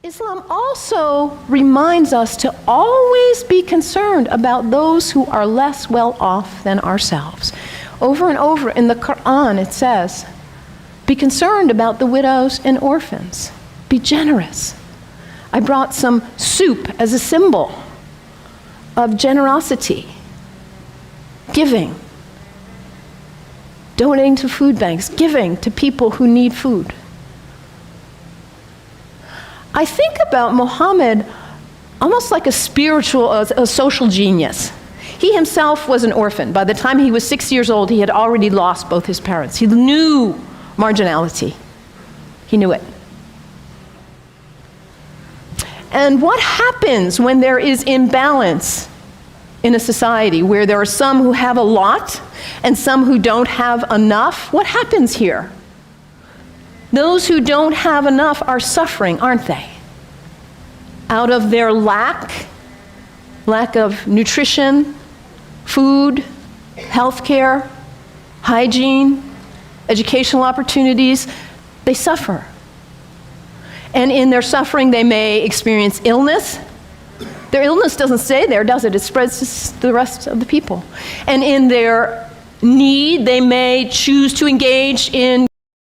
Islam also reminds us to always be concerned about those who are less well off than ourselves. Over and over in the Quran it says, be concerned about the widows and orphans. Be generous. I brought some soup as a symbol of generosity, giving, donating to food banks, giving to people who need food. I think about Muhammad almost like a social genius. He himself was an orphan. By the time he was 6 years old, he had already lost both his parents. He knew marginality. He knew it. And what happens when there is imbalance in a society where there are some who have a lot and some who don't have enough? What happens here? Those who don't have enough are suffering, aren't they? Out of their lack of nutrition, food, healthcare, hygiene, educational opportunities, they suffer. And in their suffering, they may experience illness. Their illness doesn't stay there, does it? It spreads to the rest of the people. And in their need, they may choose to engage in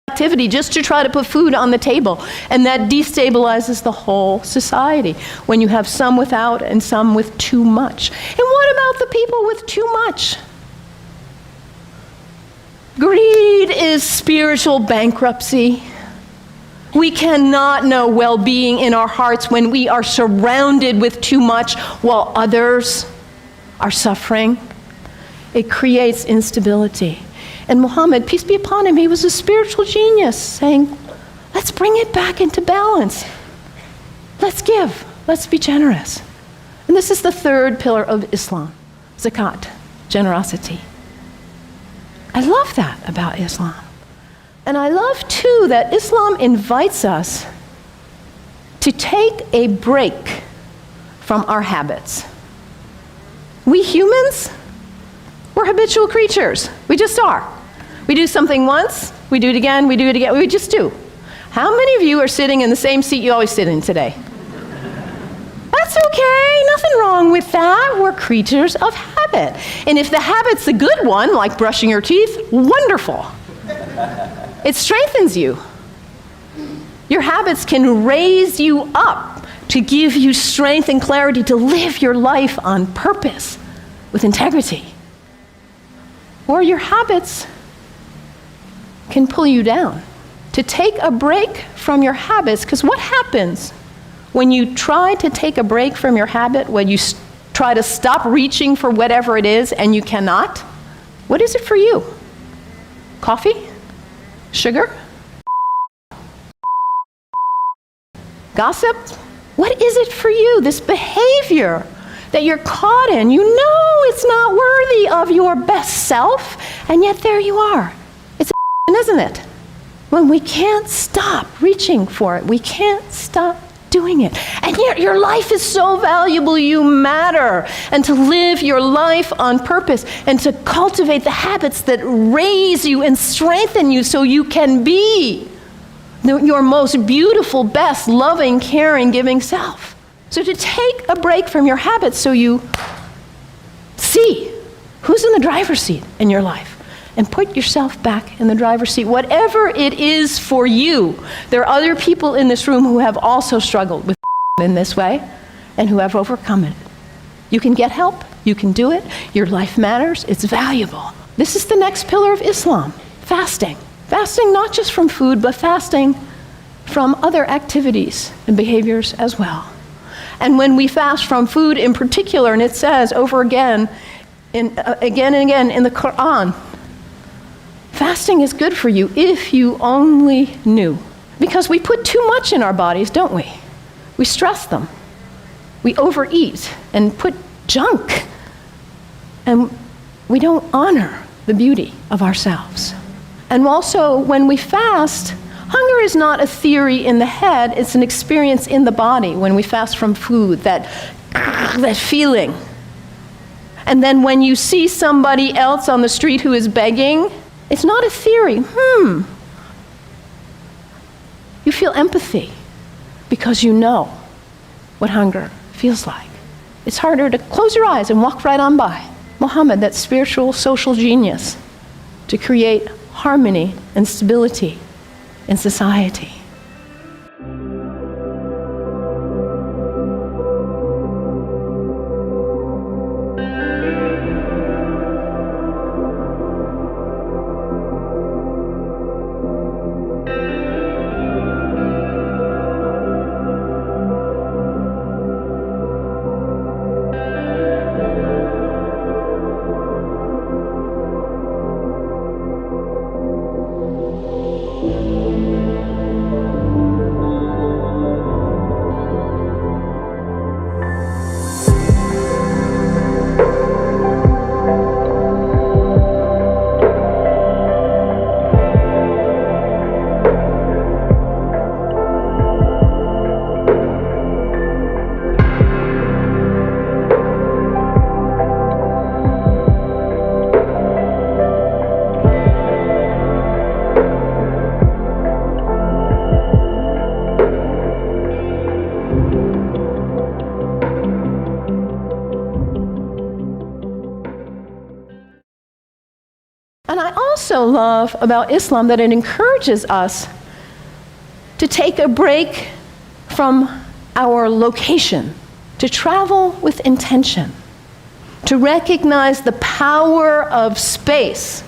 activity just to try to put food on the table. And that destabilizes the whole society when you have some without and some with too much. And what about the people with too much? Greed is spiritual bankruptcy. We cannot know well-being in our hearts when we are surrounded with too much while others are suffering. It creates instability. And Muhammad, peace be upon him, he was a spiritual genius, saying, let's bring it back into balance. Let's give. Let's be generous. And this is the third pillar of Islam, zakat, generosity. I love that about Islam. And I love, too, that Islam invites us to take a break from our habits. We humans, we're habitual creatures. We just are. We do something once, we do it again, we just do. How many of you are sitting in the same seat you always sit in today? That's okay, nothing wrong with that. We're creatures of habit. And if the habit's a good one, like brushing your teeth, wonderful. It strengthens you. Your habits can raise you up to give you strength and clarity to live your life on purpose with integrity. Or your habits can pull you down. To take a break from your habits, because what happens when you try to take a break from your habit, when you try to stop reaching for whatever it is and you cannot? What is it for you? Coffee? Sugar? Gossip? What is it for you? This behavior that you're caught in. You know it's not worthy of your best self, and yet there you are. It's isn't it? When we can't stop reaching for it, we can't stop doing it. And yet your life is so valuable, you matter. And to live your life on purpose and to cultivate the habits that raise you and strengthen you so you can be your most beautiful, best, loving, caring, giving self. So to take a break from your habits so you see who's in the driver's seat in your life and put yourself back in the driver's seat. Whatever it is for you, there are other people in this room who have also struggled with in this way and who have overcome it. You can get help. You can do it. Your life matters. It's valuable. This is the next pillar of Islam, fasting. Fasting not just from food, but fasting from other activities and behaviors as well. And when we fast from food in particular, and it says over again and again in the Quran, fasting is good for you if you only knew. Because we put too much in our bodies, don't we? We stress them. We overeat and put junk. And we don't honor the beauty of ourselves. And also, when we fast, hunger is not a theory in the head, it's an experience in the body when we fast from food, that feeling. And then when you see somebody else on the street who is begging, it's not a theory. You feel empathy. because you know what hunger feels like. It's harder to close your eyes and walk right on by Muhammad, that spiritual social genius, to create harmony and stability in society. And I also love about Islam that it encourages us to take a break from our location, to travel with intention, to recognize the power of space,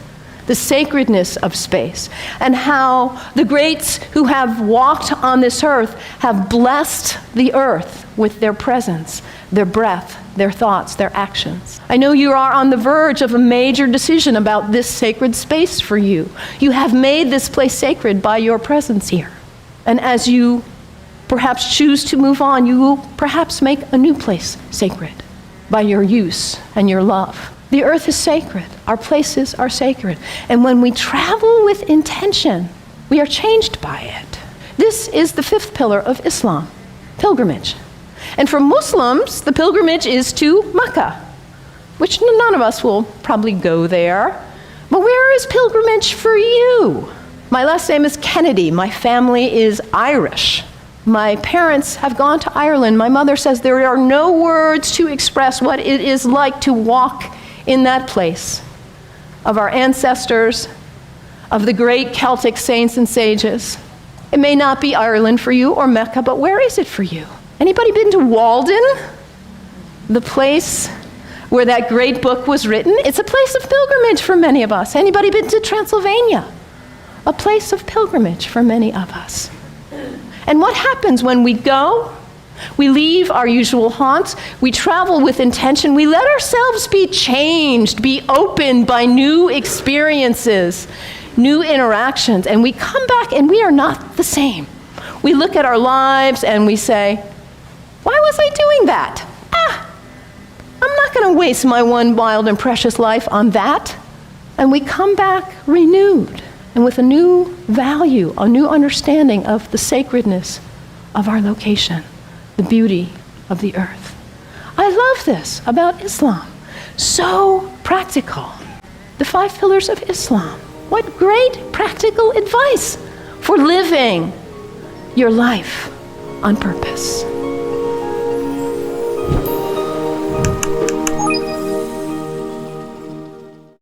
the sacredness of space, and how the greats who have walked on this earth have blessed the earth with their presence, their breath, their thoughts, their actions. I know you are on the verge of a major decision about this sacred space for you. You have made this place sacred by your presence here. And as you perhaps choose to move on, you will perhaps make a new place sacred by your use and your love. The earth is sacred. Our places are sacred. And when we travel with intention, we are changed by it. This is the fifth pillar of Islam, pilgrimage. And for Muslims, the pilgrimage is to Mecca, which none of us will probably go there. But where is pilgrimage for you? My last name is Kennedy. My family is Irish. My parents have gone to Ireland. My mother says there are no words to express what it is like to walk in that place of our ancestors, of the great Celtic saints and sages. It may not be Ireland for you or Mecca, but where is it for you? Anybody been to Walden, the place where that great book was written? It's a place of pilgrimage for many of us. Anybody been to Transylvania? A place of pilgrimage for many of us. And what happens when we go? We leave our usual haunts. We travel with intention. We let ourselves be changed, be opened by new experiences, new interactions. And we come back and we are not the same. We look at our lives and we say, why was I doing that? I'm not going to waste my one wild and precious life on that. And we come back renewed and with a new value, a new understanding of the sacredness of our location, the beauty of the earth. I love this about Islam. So practical. The 5 pillars of Islam. What great practical advice for living your life on purpose.